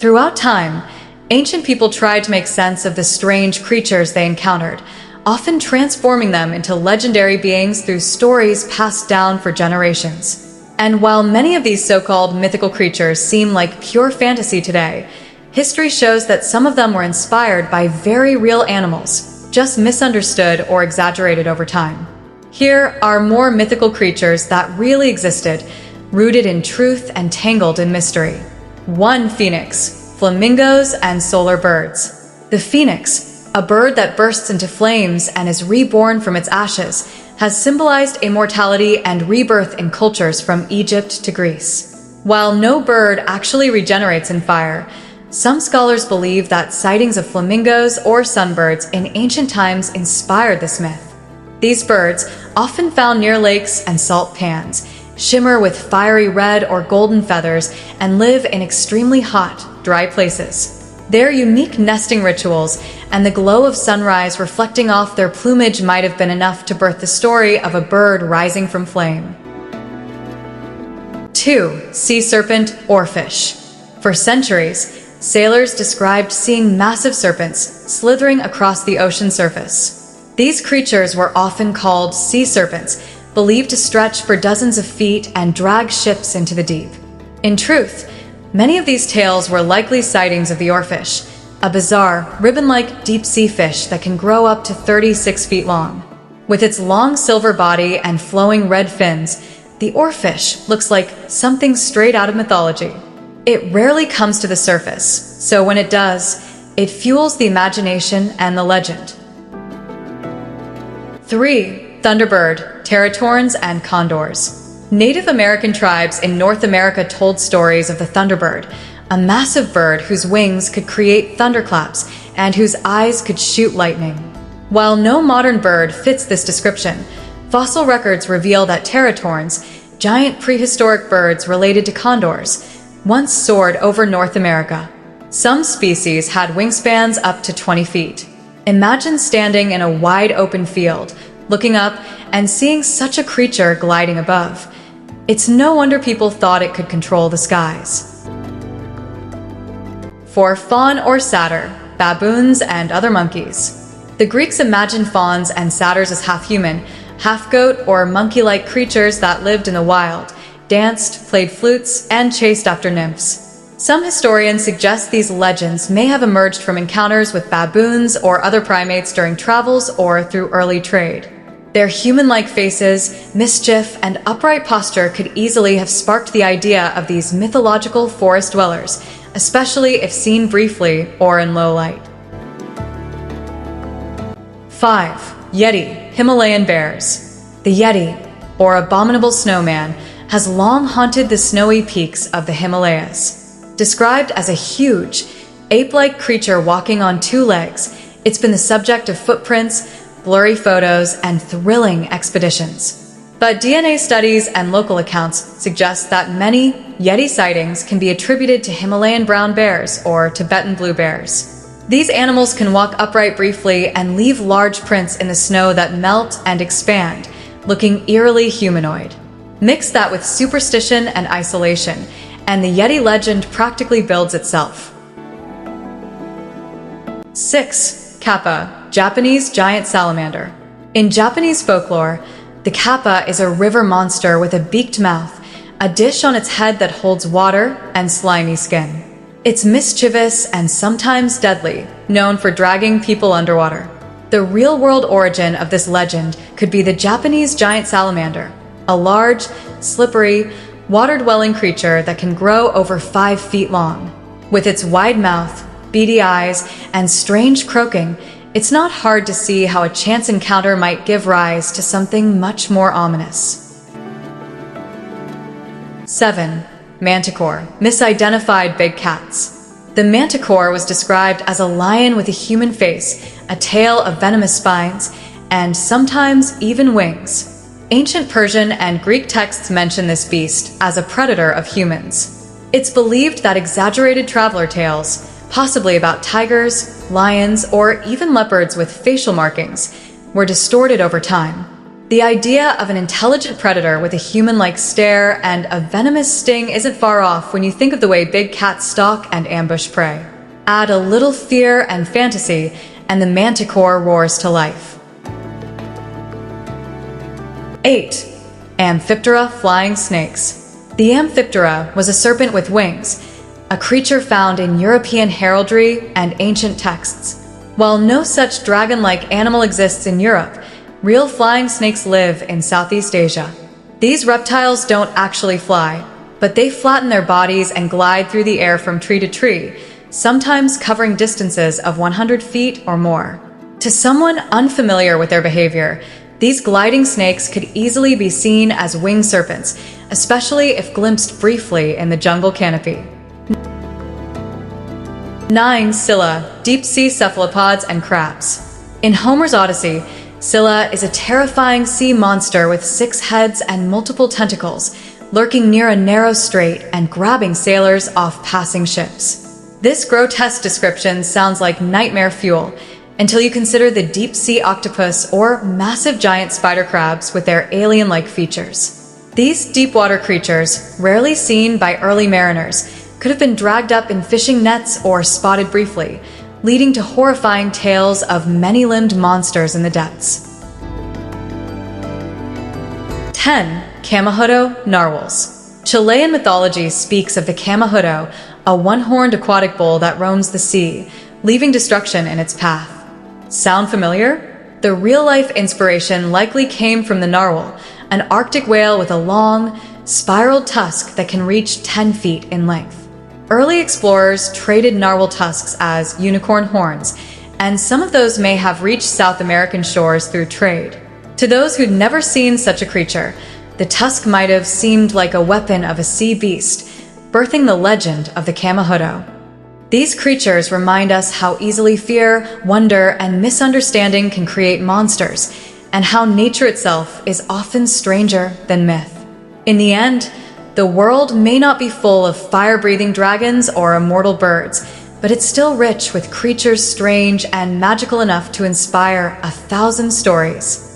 Throughout time, ancient people tried to make sense of the strange creatures they encountered, often transforming them into legendary beings through stories passed down for generations. And while many of these so-called mythical creatures seem like pure fantasy today, history shows that some of them were inspired by very real animals, just misunderstood or exaggerated over time. Here are more mythical creatures that really existed, rooted in truth and tangled in mystery. 1. Phoenix, flamingos, and solar birds. The phoenix, a bird that bursts into flames and is reborn from its ashes, has symbolized immortality and rebirth in cultures from Egypt to Greece. While no bird actually regenerates in fire, some scholars believe that sightings of flamingos or sunbirds in ancient times inspired this myth. These birds, often found near lakes and salt pans, shimmer with fiery red or golden feathers and live in extremely hot, dry places. Their unique nesting rituals and the glow of sunrise reflecting off their plumage might have been enough to birth the story of a bird rising from flame. 2. Sea serpent or fish. For centuries, sailors described seeing massive serpents slithering across the ocean surface. These creatures were often called sea serpents, believed to stretch for dozens of feet and drag ships into the deep. In truth, many of these tales were likely sightings of the oarfish, a bizarre, ribbon-like deep-sea fish that can grow up to 36 feet long. With its long silver body and flowing red fins, the oarfish looks like something straight out of mythology. It rarely comes to the surface, so when it does, it fuels the imagination and the legend. 3. Thunderbird, teratorns, and condors. Native American tribes in North America told stories of the thunderbird, a massive bird whose wings could create thunderclaps and whose eyes could shoot lightning. While no modern bird fits this description, fossil records reveal that teratorns, giant prehistoric birds related to condors, once soared over North America. Some species had wingspans up to 20 feet. Imagine standing in a wide open field, looking up and seeing such a creature gliding above. It's no wonder people thought it could control the skies. 4. Fawn or satyr, baboons, and other monkeys. The Greeks imagined fawns and satyrs as half-human, half-goat, or monkey-like creatures that lived in the wild, danced, played flutes, and chased after nymphs. Some historians suggest these legends may have emerged from encounters with baboons or other primates during travels or through early trade. Their human-like faces, mischief, and upright posture could easily have sparked the idea of these mythological forest dwellers, especially if seen briefly or in low light. 5. Yeti, Himalayan bears. The Yeti, or abominable snowman, has long haunted the snowy peaks of the Himalayas. Described as a huge, ape-like creature walking on two legs, it's been the subject of footprints, blurry photos, and thrilling expeditions. But DNA studies and local accounts suggest that many Yeti sightings can be attributed to Himalayan brown bears or Tibetan blue bears. These animals can walk upright briefly and leave large prints in the snow that melt and expand, looking eerily humanoid. Mix that with superstition and isolation, and the Yeti legend practically builds itself. 6. Kappa, Japanese giant salamander. In Japanese folklore, the kappa is a river monster with a beaked mouth, a dish on its head that holds water, and slimy skin. It's mischievous and sometimes deadly, known for dragging people underwater. The real-world origin of this legend could be the Japanese giant salamander, a large, slippery, water-dwelling creature that can grow over 5 feet long. With its wide mouth, beady eyes, and strange croaking, it's not hard to see how a chance encounter might give rise to something much more ominous. 7. Manticor, misidentified big cats. The manticor was described as a lion with a human face, a tail of venomous spines, and sometimes even wings. Ancient Persian and Greek texts mention this beast as a predator of humans. It's believed that exaggerated traveler tales, possibly about tigers, lions, or even leopards with facial markings, were distorted over time. The idea of an intelligent predator with a human-like stare and a venomous sting isn't far off when you think of the way big cats stalk and ambush prey. Add a little fear and fantasy, and the manticor roars to life. 8. Amphiptera flying snakes. The Amphiptera was a serpent with wings, a creature found in European heraldry and ancient texts. While no such dragon-like animal exists in Europe, real flying snakes live in Southeast Asia. These reptiles don't actually fly, but they flatten their bodies and glide through the air from tree to tree, sometimes covering distances of 100 feet or more. To someone unfamiliar with their behavior, these gliding snakes could easily be seen as winged serpents, especially if glimpsed briefly in the jungle canopy. 9. Sila, deep-sea cephalopods and crabs. In Homer's Odyssey, Sila is a terrifying sea monster with 6 heads and multiple tentacles, lurking near a narrow strait and grabbing sailors off passing ships. This grotesque description sounds like nightmare fuel until you consider the deep-sea octopus or massive giant spider crabs with their alien-like features. These deep-water creatures, rarely seen by early mariners, could have been dragged up in fishing nets or spotted briefly, leading to horrifying tales of many-limbed monsters in the depths. 10. Kamahudo narwhals. Chilean mythology speaks of the Kamahudo, a one-horned aquatic bull that roams the sea, leaving destruction in its path. Sound familiar? The real-life inspiration likely came from the narwhal, an Arctic whale with a long, spiraled tusk that can reach 10 feet in length. Early explorers traded narwhal tusks as unicorn horns, and some of those may have reached South American shores through trade. To those who'd never seen such a creature, the tusk might have seemed like a weapon of a sea beast, birthing the legend of the Kamahudo. These creatures remind us how easily fear, wonder, and misunderstanding can create monsters, and how nature itself is often stranger than myth. In the end, the world may not be full of fire-breathing dragons or immortal birds, but it's still rich with creatures strange and magical enough to inspire 1,000 stories.